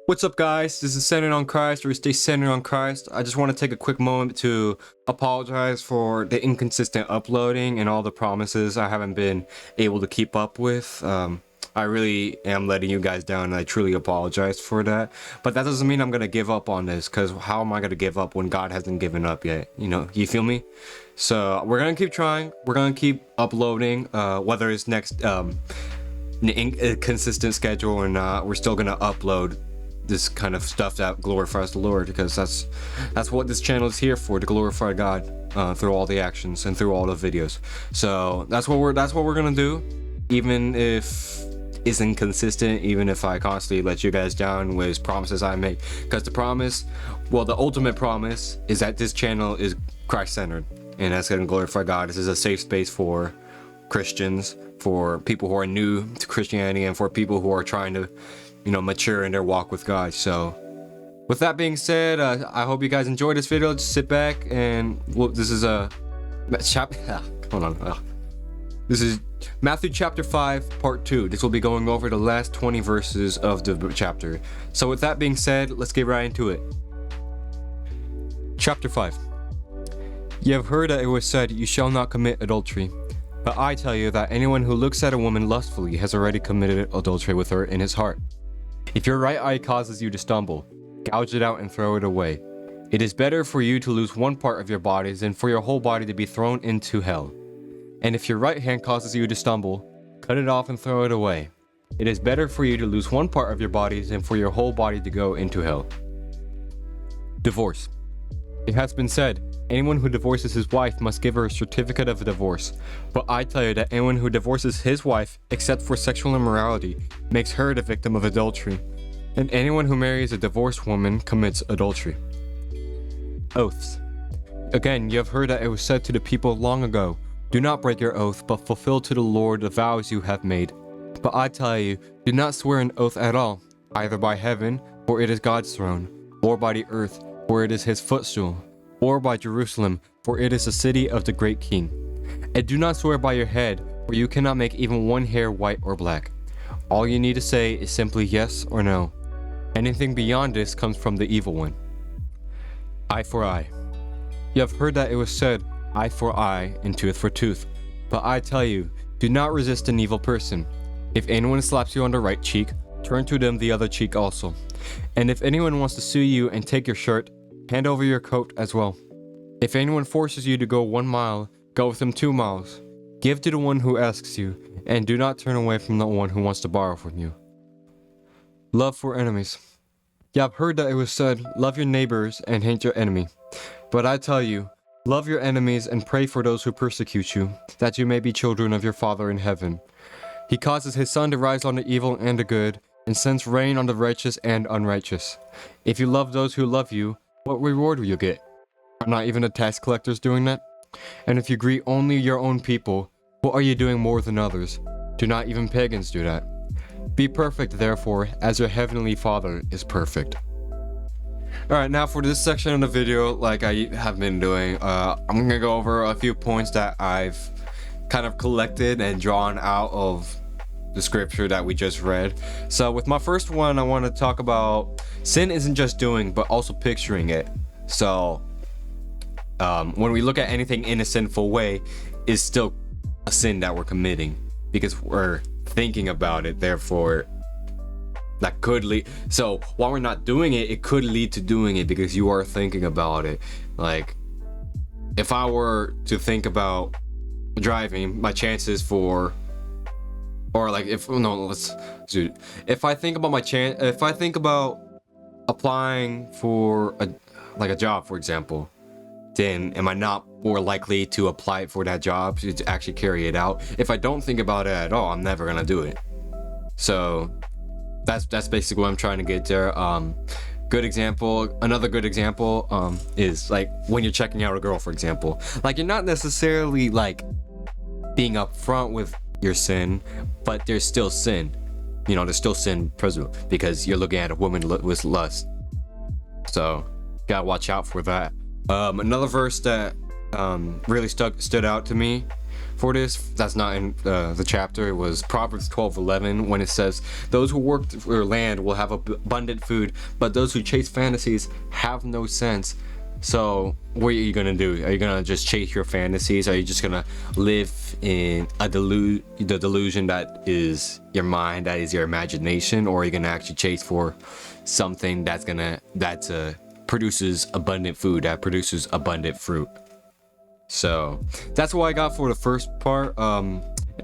What's up, guys? This is Centered on Christ, or Stay Centered on Christ. I just want to take a quick moment to apologize for the inconsistent uploading and all the promises I haven't been able to keep up with. I really am letting you guys down, and I truly apologize for that. But that doesn't mean I'm going to give up on this, because how am I going to give up when God hasn't given up yet? You feel me? So we're going to keep trying. We're going to keep uploading, whether it's next consistent schedule or not. We're still going to upload this kind of stuff that glorifies the Lord, because that's what this channel is here for, to glorify God through all the actions and through all the videos. So that's what we're gonna do, even if it's inconsistent, even if I constantly let you guys down with promises I make. Because the ultimate promise is that this channel is Christ-centered, and that's gonna glorify God. This is a safe space for Christians, for people who are new to Christianity, and for people who are trying to mature in their walk with God. So with that being said, I hope you guys enjoyed this video. Just sit back and this is this is Matthew chapter 5 part 2. This will be going over the last 20 verses of the chapter. So with that being said, let's get right into it. Chapter 5. You have heard that it was said, you shall not commit adultery. But I tell you that anyone who looks at a woman lustfully has already committed adultery with her in his heart. If your right eye causes you to stumble, gouge it out and throw it away. It is better for you to lose one part of your body than for your whole body to be thrown into hell. And if your right hand causes you to stumble, cut it off and throw it away. It is better for you to lose one part of your body than for your whole body to go into hell. Divorce. It has been said, anyone who divorces his wife must give her a certificate of divorce. But I tell you that anyone who divorces his wife, except for sexual immorality, makes her the victim of adultery. And anyone who marries a divorced woman commits adultery. Oaths. Again, you have heard that it was said to the people long ago, do not break your oath, but fulfill to the Lord the vows you have made. But I tell you, do not swear an oath at all, either by heaven, for it is God's throne, or by the earth, for it is his footstool, or by Jerusalem, for it is the city of the great king. And do not swear by your head, for you cannot make even one hair white or black. All you need to say is simply yes or no. Anything beyond this comes from the evil one. Eye for eye. You have heard that it was said, eye for eye and tooth for tooth. But I tell you, do not resist an evil person. If anyone slaps you on the right cheek, turn to them the other cheek also. And if anyone wants to sue you and take your shirt, hand over your coat as well. If anyone forces you to go 1 mile, go with them 2 miles. Give to the one who asks you, and do not turn away from the one who wants to borrow from you. Love for enemies. You have heard that it was said, love your neighbors and hate your enemy. But I tell you, love your enemies and pray for those who persecute you, that you may be children of your Father in heaven. He causes his sun to rise on the evil and the good, and sends rain on the righteous and unrighteous. If you love those who love you, what reward will you get? Are not even the tax collectors doing that? And if you greet only your own people, what are you doing more than others? Do not even pagans do that? Be perfect, therefore, as your heavenly Father is perfect. Alright, now for this section of the video, like I have been doing, I'm gonna go over a few points that I've kind of collected and drawn out of the scripture that we just read. So with my first one, I want to talk about sin isn't just doing, but also picturing it. So when we look at anything in a sinful way, it's still a sin that we're committing, because we're thinking about it. Therefore, that could lead, so while we're not doing it, it could lead to doing it, because you are thinking about it. Like, if I were to think about driving, my chances for, or like, if I think about applying for a job, for example, then am I not more likely to apply for that job, to actually carry it out? If I don't think about it at all, I'm never gonna do it. So that's basically what I'm trying to get there. Another good example is like when you're checking out a girl, for example. Like, you're not necessarily like being upfront with your sin, but there's still sin. There's still sin present, because you're looking at a woman with lust. So gotta watch out for that. Another verse that really stood out to me for this. That's not in the chapter. It was Proverbs 12:11 when it says, "Those who work for land will have abundant food, but those who chase fantasies have no sense." So what are you gonna do? Are you gonna just chase your fantasies? Are you just gonna live in the delusion that is your mind, that is your imagination, or are you gonna actually chase for something that produces abundant food, that produces abundant fruit? So that's what I got for the first part.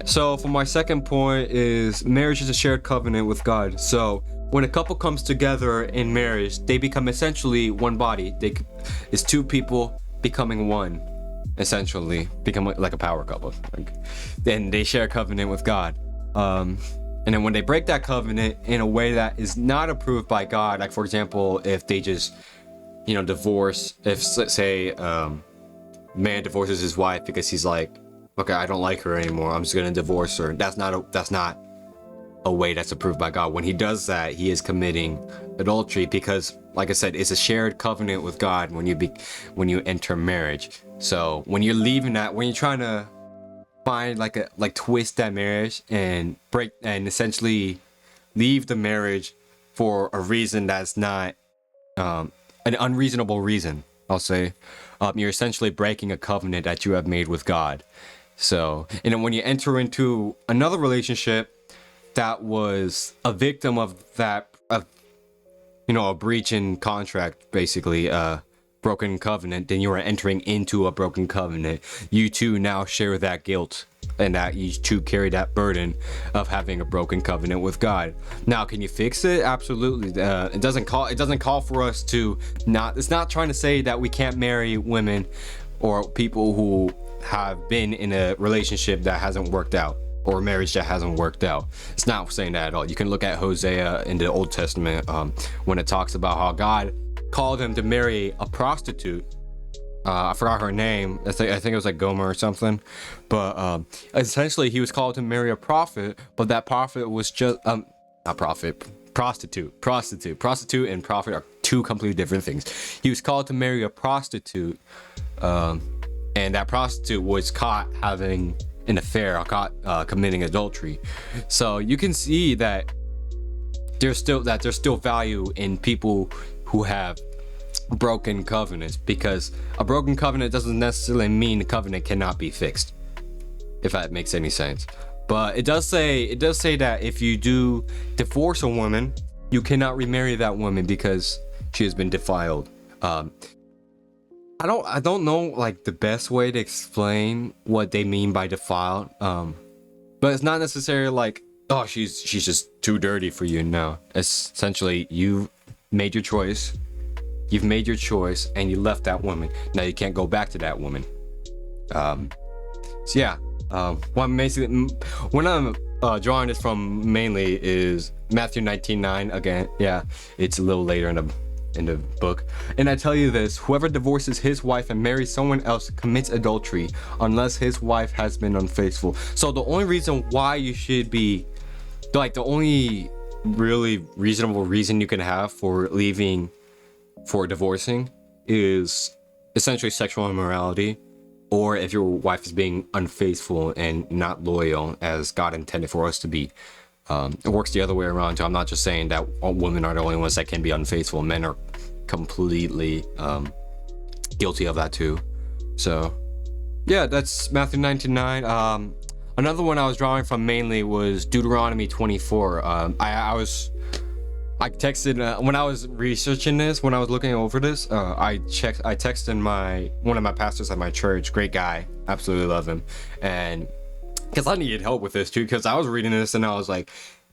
So for my second point is marriage is a shared covenant with God. So when a couple comes together in marriage, they become essentially one body. It's two people becoming one, essentially become like a power couple. Then they share a covenant with God. And then when they break that covenant in a way that is not approved by God, like for example, if they just, divorce, if let's say, man divorces his wife because he's like, okay, I don't like her anymore, I'm just gonna divorce her. That's not a way that's approved by God. When he does that, he is committing adultery, because like I said, it's a shared covenant with God when you enter marriage. So when you're leaving that, when you're trying to find twist that marriage and break and essentially leave the marriage for a reason that's not an unreasonable reason, I'll say, you're essentially breaking a covenant that you have made with God. So, and then when you enter into another relationship that was a victim of that, a breach in contract, basically, broken covenant, then you are entering into a broken covenant. You two now share that guilt, and that you two carry that burden of having a broken covenant with God. Now, can you fix it? Absolutely. It doesn't call for us to not. It's not trying to say that we can't marry women or people who have been in a relationship that hasn't worked out, or a marriage that hasn't worked out. It's not saying that at all. You can look at Hosea in the Old Testament when it talks about how God called him to marry a prostitute. I forgot her name. I think it was like Gomer or something. But essentially, he was called to marry a prophet, but that prophet was just not prophet, prostitute. Prostitute and prophet are two completely different things. He was called to marry a prostitute, and that prostitute was caught having an affair, caught committing adultery. So you can see that there's still value in people who have broken covenants, because a broken covenant doesn't necessarily mean the covenant cannot be fixed, if that makes any sense. But it does say that if you do divorce a woman, you cannot remarry that woman because she has been defiled. I don't know like the best way to explain what they mean by defiled. But it's not necessarily like, oh, she's just too dirty for you. No, it's essentially you made your choice. You've made your choice and you left that woman. Now you can't go back to that woman. So yeah. When I'm drawing this from mainly is Matthew 19:9 again. Yeah, it's a little later in the book. And I tell you this: whoever divorces his wife and marries someone else commits adultery, unless his wife has been unfaithful. So the only reason why you should be, like, the only really reasonable reason you can have for leaving, for divorcing, is essentially sexual immorality, or if your wife is being unfaithful and not loyal as God intended for us to be. It works the other way around too. I'm not just saying that all women are the only ones that can be unfaithful. Men are completely guilty of that too. So yeah, that's Matthew 19:9. Another one I was drawing from mainly was Deuteronomy 24. I texted when I was researching this, when I was looking over this, I texted one of my pastors at my church. Great guy, absolutely love him, and because I needed help with this too, because I was reading this and I was like,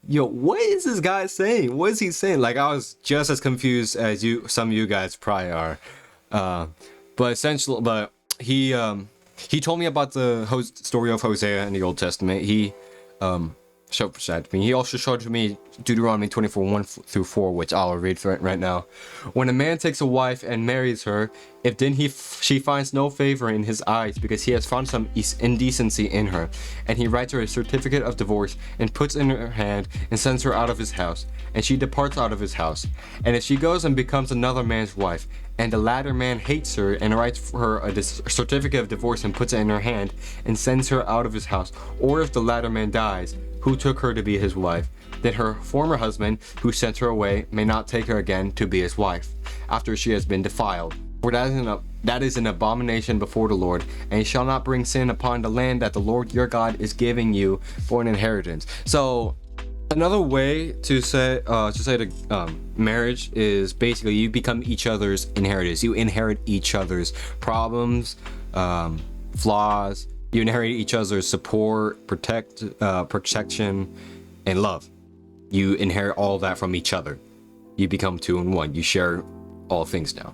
yo, what is this guy saying? What is he saying? Like, I was just as confused as some of you guys probably are. But he told me about the story of Hosea in the Old Testament. He showed that to me. He also showed to me Deuteronomy 24, 1 through 4, which I'll read right now. When a man takes a wife and marries her, if then she finds no favor in his eyes because he has found some indecency in her, and he writes her a certificate of divorce and puts in her hand and sends her out of his house, and she departs out of his house. And if she goes and becomes another man's wife, and the latter man hates her and writes for her a certificate of divorce and puts it in her hand and sends her out of his house, or if the latter man dies, who took her to be his wife, then her former husband, who sent her away, may not take her again to be his wife, after she has been defiled. For that is an abomination before the Lord, and you shall not bring sin upon the land that the Lord your God is giving you for an inheritance. So, another way to say marriage is basically you become each other's inheritors. You inherit each other's problems, flaws. You inherit each other's support, protection, and love. You inherit all that from each other. You become two in one. You share all things now.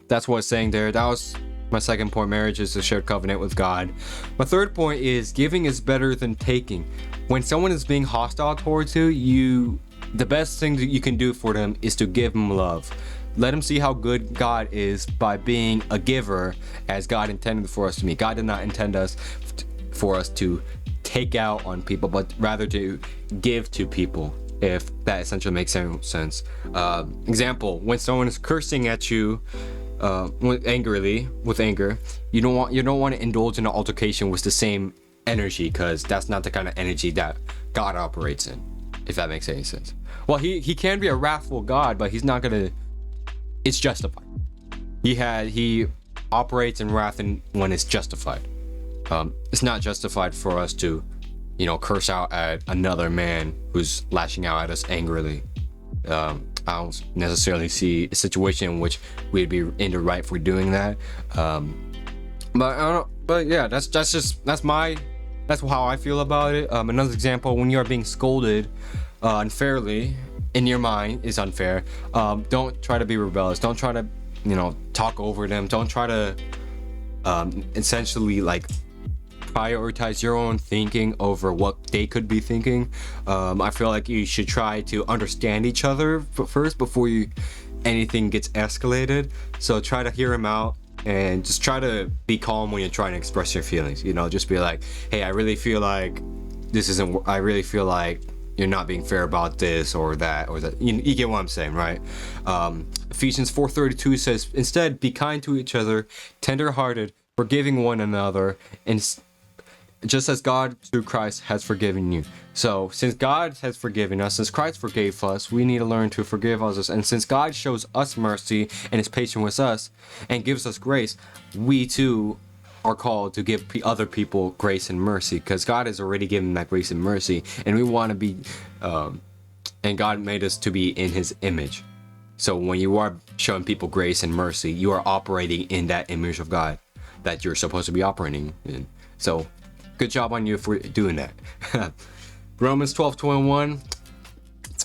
That's what it's saying there. That was my second point. Marriage is a shared covenant with God. My third point is giving is better than taking. When someone is being hostile towards you, the best thing that you can do for them is to give them love. Let them see how good God is by being a giver, as God intended for us to be. God did not intend for us to take out on people, but rather to give to people, if that essentially makes any sense. Example, when someone is cursing at you with anger, you don't want to indulge in an altercation with the same energy, because that's not the kind of energy that God operates in, if that makes any sense. Well, he can be a wrathful God, but he's not gonna. It's justified. He operates in wrath when it's justified. It's not justified for us to, curse out at another man who's lashing out at us angrily. I don't necessarily see a situation in which we'd be in the right for doing that. But yeah, that's how I feel about it. Another example, when you are being scolded unfairly, in your mind is unfair, don't try to be rebellious. Don't try to talk over them. Don't try to essentially prioritize your own thinking over what they could be thinking. I feel like you should try to understand each other first before anything gets escalated. So try to hear them out and just try to be calm when you're trying to express your feelings. Just be like, hey, I really feel like you're not being fair about this or that or that. You get what I'm saying, right? Ephesians 4:32 says, instead, be kind to each other, tender-hearted, forgiving one another, and just as God through Christ has forgiven you. So since God has forgiven us, since Christ forgave us, we need to learn to forgive others. And since God shows us mercy and is patient with us and gives us grace, we too are called to give other people grace and mercy, because God has already given that grace and mercy, and we want to be and God made us to be in his image. So when you are showing people grace and mercy, you are operating in that image of God that you're supposed to be operating in. So good job on you for doing that. Romans 12:21. This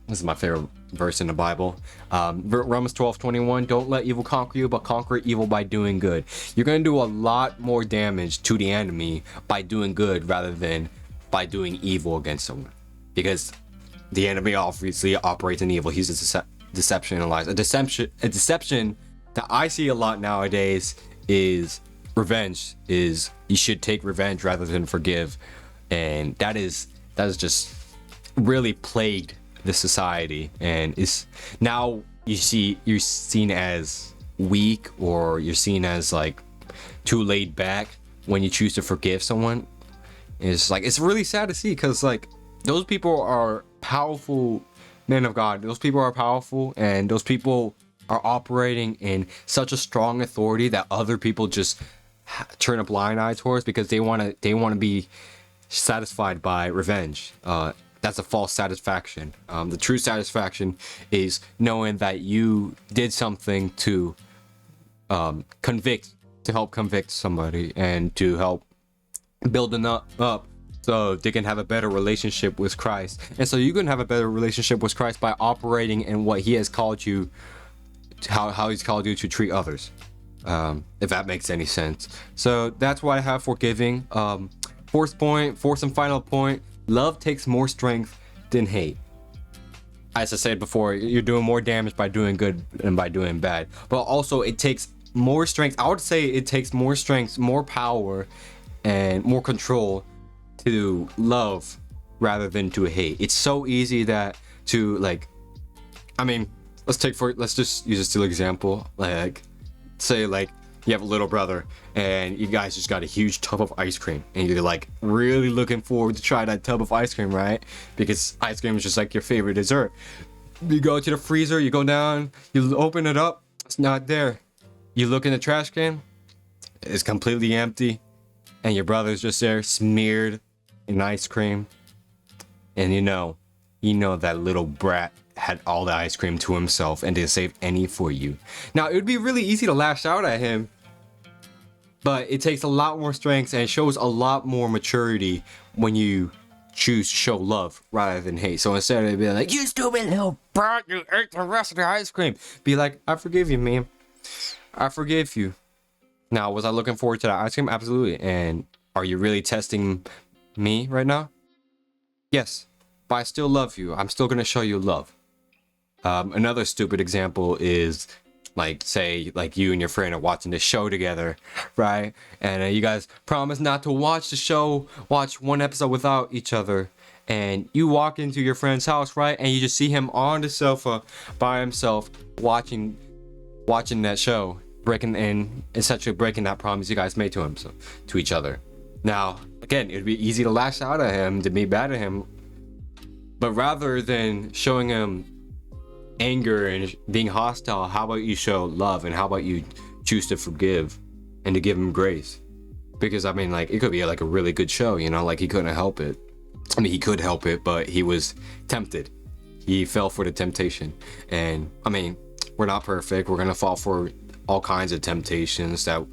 is my favorite verse in the Bible. Romans 12:21. Don't let evil conquer you, but conquer evil by doing good. You're going to do a lot more damage to the enemy by doing good rather than by doing evil against someone, because the enemy obviously operates in evil. He's a deception and lies. A deception that I see a lot nowadays is revenge. Is you should take revenge rather than forgive, and that is just really plagued the society, and is now you're seen as weak, or you're seen as too laid back when you choose to forgive someone. It's really sad to see, because those people are powerful men of God. Those people are powerful, and those people are operating in such a strong authority that other people just turn a blind eye towards, because they want to be satisfied by revenge. That's a false satisfaction. The true satisfaction is knowing that you did something to help convict somebody, and to help build them up so they can have a better relationship with Christ. And so you can have a better relationship with Christ by operating in what he has called you, how he's called you to treat others, if that makes any sense. So that's what I have for giving. Fourth and final point, Love takes more strength than hate. As I said before, you're doing more damage by doing good than by doing bad. But also, it takes more strength. I would say it takes more strength, more power, and more control to love rather than to hate. It's so easy that to like, I mean, let's just use a still example. Like, say like you have a little brother and you guys just got a huge tub of ice cream and you're like really looking forward to try that tub of ice cream, right? Because ice cream is just like your favorite dessert. You go to the freezer, you go down, you open it up, it's not there. You look in the trash can, it's completely empty, and your brother's just there smeared in ice cream. And you know that little brat had all the ice cream to himself and didn't save any for you. Now, it would be really easy to lash out at him, but it takes a lot more strength and it shows a lot more maturity when you choose to show love rather than hate. So instead of being like, you stupid little brat, you ate the rest of the ice cream, be like, I forgive you, man. I forgive you. Now, was I looking forward to that ice cream? Absolutely. And are you really testing me right now? Yes. But I still love you. I'm still going to show you love. Another stupid example is like, say, like you and your friend are watching this show together, right? And you guys promise not to watch the show, watch one episode without each other. And you walk into your friend's house, right? And you just see him on the sofa by himself watching that show, essentially breaking that promise you guys made to each other. Now, again, it'd be easy to lash out at him, to be bad at him. But rather than showing him anger and being hostile, how about you show love, and how about you choose to forgive and to give him grace? Because I mean, like, it could be like a really good show, you know, like he couldn't help it. I mean, he could help it, but he was tempted. He fell for the temptation. And I mean, we're not perfect. We're gonna fall for all kinds of temptations that,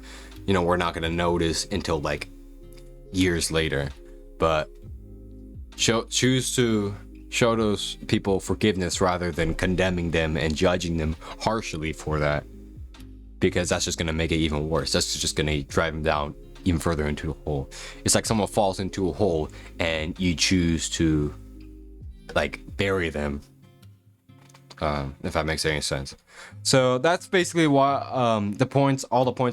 you know, we're not gonna notice until like years later. But choose to show those people forgiveness rather than condemning them and judging them harshly for that, because that's just going to make it even worse. That's just going to drive them down even further into the hole. It's like someone falls into a hole and you choose to like bury them, if that makes any sense. So that's basically what all the points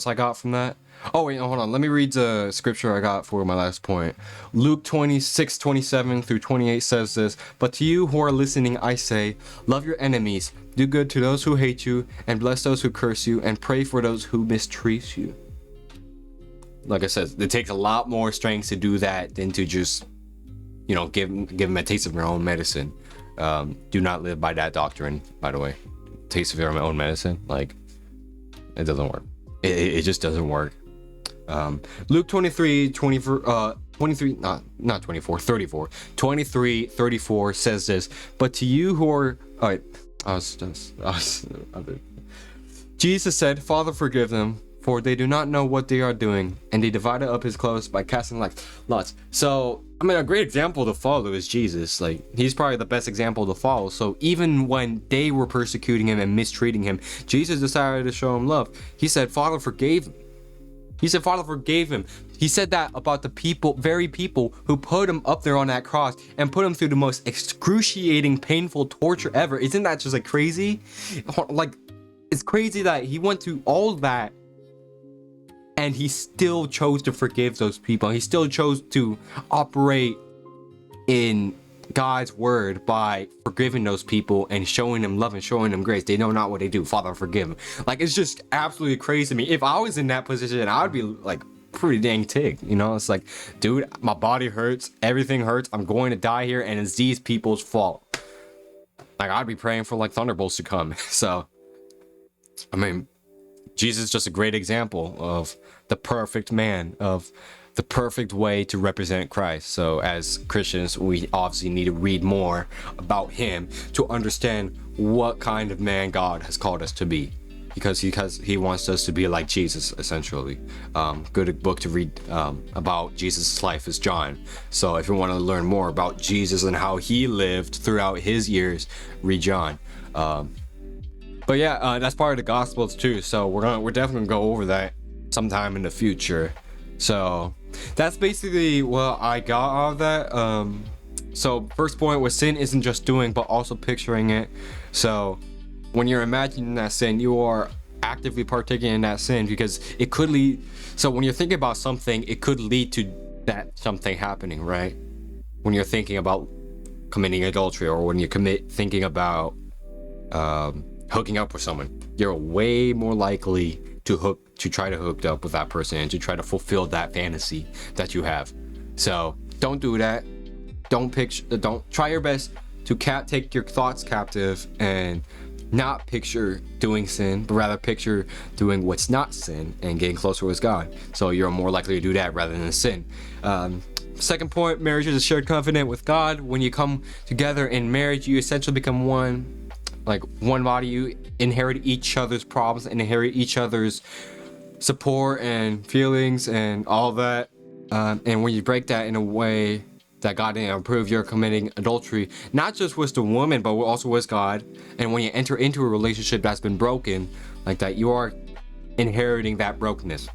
I got from that. Oh wait, hold on. Let me read the scripture I got for my last point. Luke 26:27 through 28 says this: "But to you who are listening, I say, love your enemies, do good to those who hate you, and bless those who curse you, and pray for those who mistreat you." Like I said, it takes a lot more strength to do that than to just, you know, give them a taste of your own medicine. Do not live by that doctrine, by the way. Taste of your own medicine, like, it doesn't work. It just doesn't work. Luke 23:34 says this: "But to you who are..." Jesus said, "Father, forgive them, for they do not know what they are doing." And they divided up his clothes by casting lots. So, I mean, a great example to follow is Jesus. Like, he's probably the best example to follow. So even when they were persecuting him and mistreating him, Jesus decided to show him love. He said, Father forgave him. He said Father forgave him. He said that about the very people who put him up there on that cross and put him through the most excruciating, painful torture ever. Isn't that just like crazy? Like, it's crazy that he went through all that and he still chose to forgive those people. He still chose to operate in God's word by forgiving those people and showing them love and showing them grace. They know not what they do. Father, forgive them. Like, it's just absolutely crazy to me. If I was in that position, I would be like pretty dang ticked. You know, it's like, dude, my body hurts. Everything hurts. I'm going to die here, and it's these people's fault. Like, I'd be praying for like thunderbolts to come. So, I mean, Jesus is just a great example of the perfect man, of the perfect way to represent Christ. So as Christians, we obviously need to read more about him to understand what kind of man God has called us to be, because he wants us to be like Jesus, essentially. Good book to read about Jesus' life is John. So if you want to learn more about Jesus and how he lived throughout his years, read John. But yeah, that's part of the Gospels too. So we're definitely gonna go over that sometime in the future. So that's basically what I got out of that. So first point was sin isn't just doing, but also picturing it. So when you're imagining that sin, you are actively partaking in that sin, because it could lead. So when you're thinking about something, it could lead to that something happening, right? When you're thinking about committing adultery, or when you're thinking about hooking up with someone, you're way more likely to try to hook up with that person and to try to fulfill that fantasy that you have. So don't do that. Don't try your best to take your thoughts captive and not picture doing sin, but rather picture doing what's not sin and getting closer with God. So you're more likely to do that rather than sin. Second point, marriage is a shared covenant with God. When you come together in marriage, you essentially become one body. You inherit each other's problems and inherit each other's support and feelings and all that. And when you break that in a way that God didn't approve, you're committing adultery, not just with the woman, but also with God. And when you enter into a relationship that's been broken like that, you are inheriting that brokenness.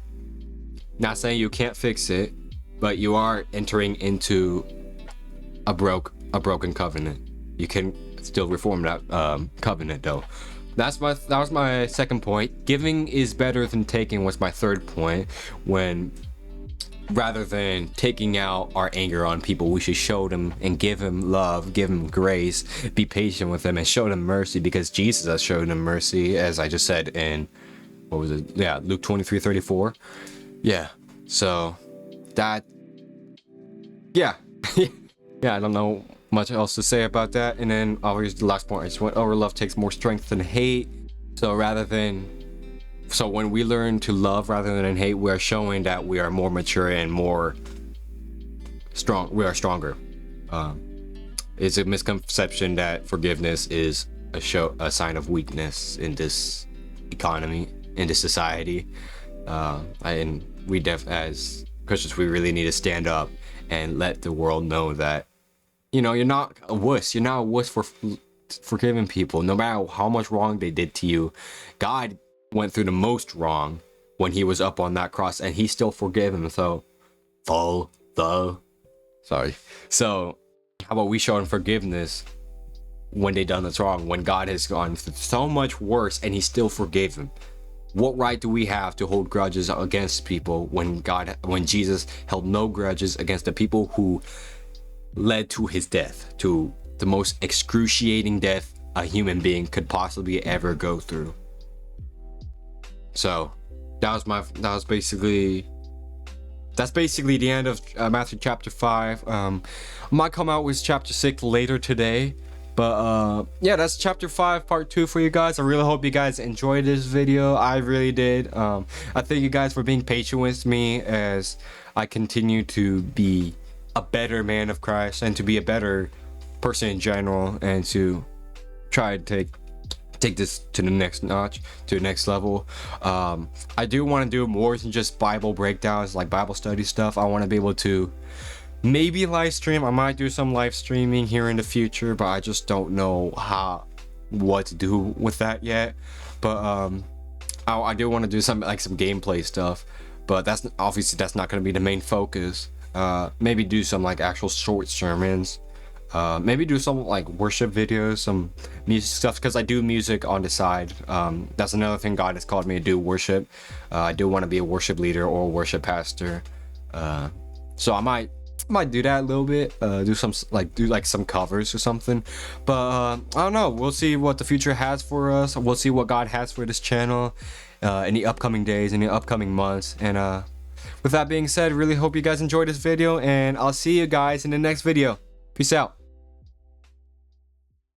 Not saying you can't fix it, but you are entering into a broken covenant. You can still reform that covenant though. That was my second point. Giving is better than taking was my third point. When rather than taking out our anger on people, we should show them and give them love, give them grace, be patient with them, and show them mercy, because Jesus has shown them mercy, as I just said in Luke 23:34. So that yeah I don't know much else to say about that. And then obviously the last point I just went over, love takes more strength than hate. So when we learn to love rather than hate, we are showing that we are more mature and more strong. We are stronger. It's a misconception that forgiveness is a sign of weakness in this economy, in this society. And we as Christians, we really need to stand up and let the world know that, you're not a wuss. You're not a wuss for forgiving people, no matter how much wrong they did to you. God went through the most wrong when he was up on that cross, and he still forgave him. So how about we show him forgiveness when they done this wrong, when God has gone through so much worse and he still forgave him? What right do we have to hold grudges against people when Jesus held no grudges against the people who led to his death, to the most excruciating death a human being could possibly ever go through? So that's basically the end of Matthew chapter 5. I might come out with chapter 6 later today, but that's chapter 5 part 2 for you guys. I really hope you guys enjoyed this video. I really did. I thank you guys for being patient with me as I continue to be a better man of Christ and to be a better person in general, and to try to take this to the next notch, to the next level. I do want to do more than just Bible breakdowns, like Bible study stuff. I want to be able to maybe live stream. I might do some live streaming here in the future, but I just don't know what to do with that yet. But I do want to do some gameplay stuff, but that's not going to be the main focus. Maybe do some actual short sermons. Maybe do some worship videos, some music stuff, because I do music on the side. That's another thing God has called me to do, worship. I do want to be a worship leader or a worship pastor. So I might do that a little bit. Do some covers or something. But I don't know. We'll see what the future has for us. We'll see what God has for this channel in the upcoming days, in the upcoming months. And with that being said, really hope you guys enjoyed this video, and I'll see you guys in the next video. Peace out.